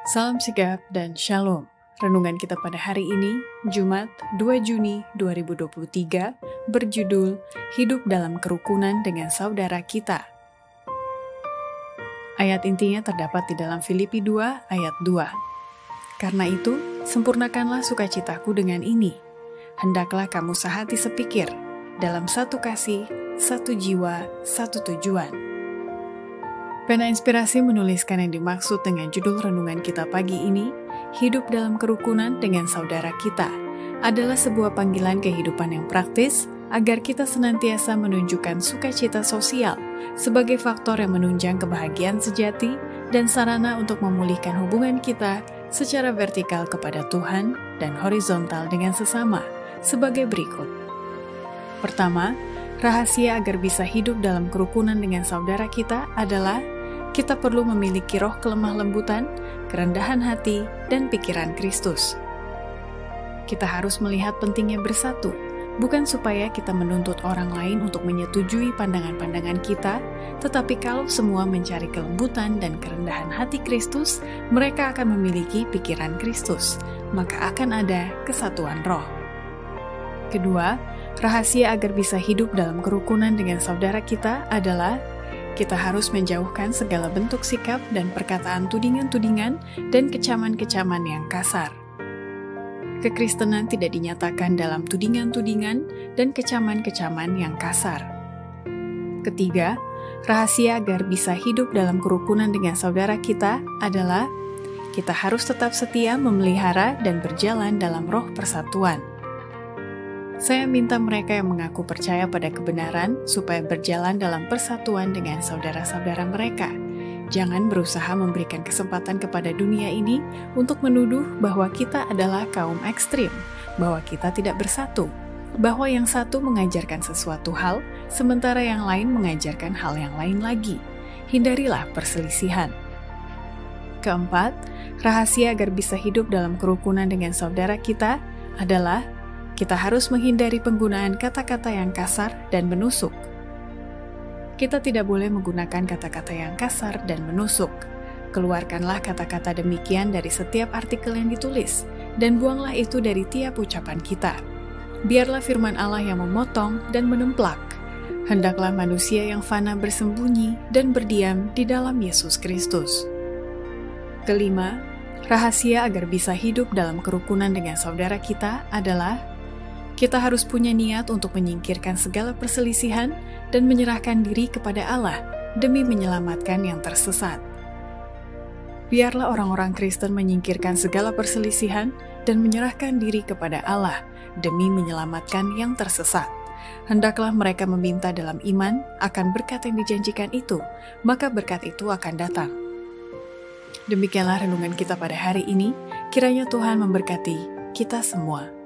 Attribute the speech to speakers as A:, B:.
A: Salam sigap dan shalom. Renungan kita pada hari ini, Jumat 2 Juni 2023, berjudul Hidup dalam Kerukunan dengan Saudara Kita. Ayat intinya terdapat di dalam Filipi 2 ayat 2. Karena itu, sempurnakanlah sukacitaku dengan ini. Hendaklah kamu sehati sepikir, dalam satu kasih, satu jiwa, satu tujuan. Pena Inspirasi menuliskan yang dimaksud dengan judul renungan kita pagi ini, Hidup dalam Kerukunan dengan Saudara Kita, adalah sebuah panggilan kehidupan yang praktis agar kita senantiasa menunjukkan sukacita sosial sebagai faktor yang menunjang kebahagiaan sejati dan sarana untuk memulihkan hubungan kita secara vertikal kepada Tuhan dan horizontal dengan sesama sebagai berikut. Pertama, rahasia agar bisa hidup dalam kerukunan dengan saudara kita adalah kita perlu memiliki roh kelemah lembutan, kerendahan hati, dan pikiran Kristus. Kita harus melihat pentingnya bersatu, bukan supaya kita menuntut orang lain untuk menyetujui pandangan-pandangan kita, tetapi kalau semua mencari kelembutan dan kerendahan hati Kristus, mereka akan memiliki pikiran Kristus, maka akan ada kesatuan roh. Kedua, rahasia agar bisa hidup dalam kerukunan dengan saudara kita adalah kita harus menjauhkan segala bentuk sikap dan perkataan tudingan-tudingan dan kecaman-kecaman yang kasar. Kekristenan tidak dinyatakan dalam tudingan-tudingan dan kecaman-kecaman yang kasar. Ketiga, rahasia agar bisa hidup dalam kerukunan dengan saudara kita adalah kita harus tetap setia memelihara dan berjalan dalam roh persatuan. Saya minta mereka yang mengaku percaya pada kebenaran supaya berjalan dalam persatuan dengan saudara-saudara mereka. Jangan berusaha memberikan kesempatan kepada dunia ini untuk menuduh bahwa kita adalah kaum ekstrim, bahwa kita tidak bersatu, bahwa yang satu mengajarkan sesuatu hal, sementara yang lain mengajarkan hal yang lain lagi. Hindarilah perselisihan. Keempat, rahasia agar bisa hidup dalam kerukunan dengan saudara kita adalah kita harus menghindari penggunaan kata-kata yang kasar dan menusuk. Kita tidak boleh menggunakan kata-kata yang kasar dan menusuk. Keluarkanlah kata-kata demikian dari setiap artikel yang ditulis, dan buanglah itu dari tiap ucapan kita. Biarlah firman Allah yang memotong dan menemplak. Hendaklah manusia yang fana bersembunyi dan berdiam di dalam Yesus Kristus. Kelima, rahasia agar bisa hidup dalam kerukunan dengan saudara kita adalah kita harus punya niat untuk menyingkirkan segala perselisihan dan menyerahkan diri kepada Allah demi menyelamatkan yang tersesat. Biarlah orang-orang Kristen menyingkirkan segala perselisihan dan menyerahkan diri kepada Allah demi menyelamatkan yang tersesat. Hendaklah mereka meminta dalam iman akan berkat yang dijanjikan itu, maka berkat itu akan datang. Demikianlah renungan kita pada hari ini. Kiranya Tuhan memberkati kita semua.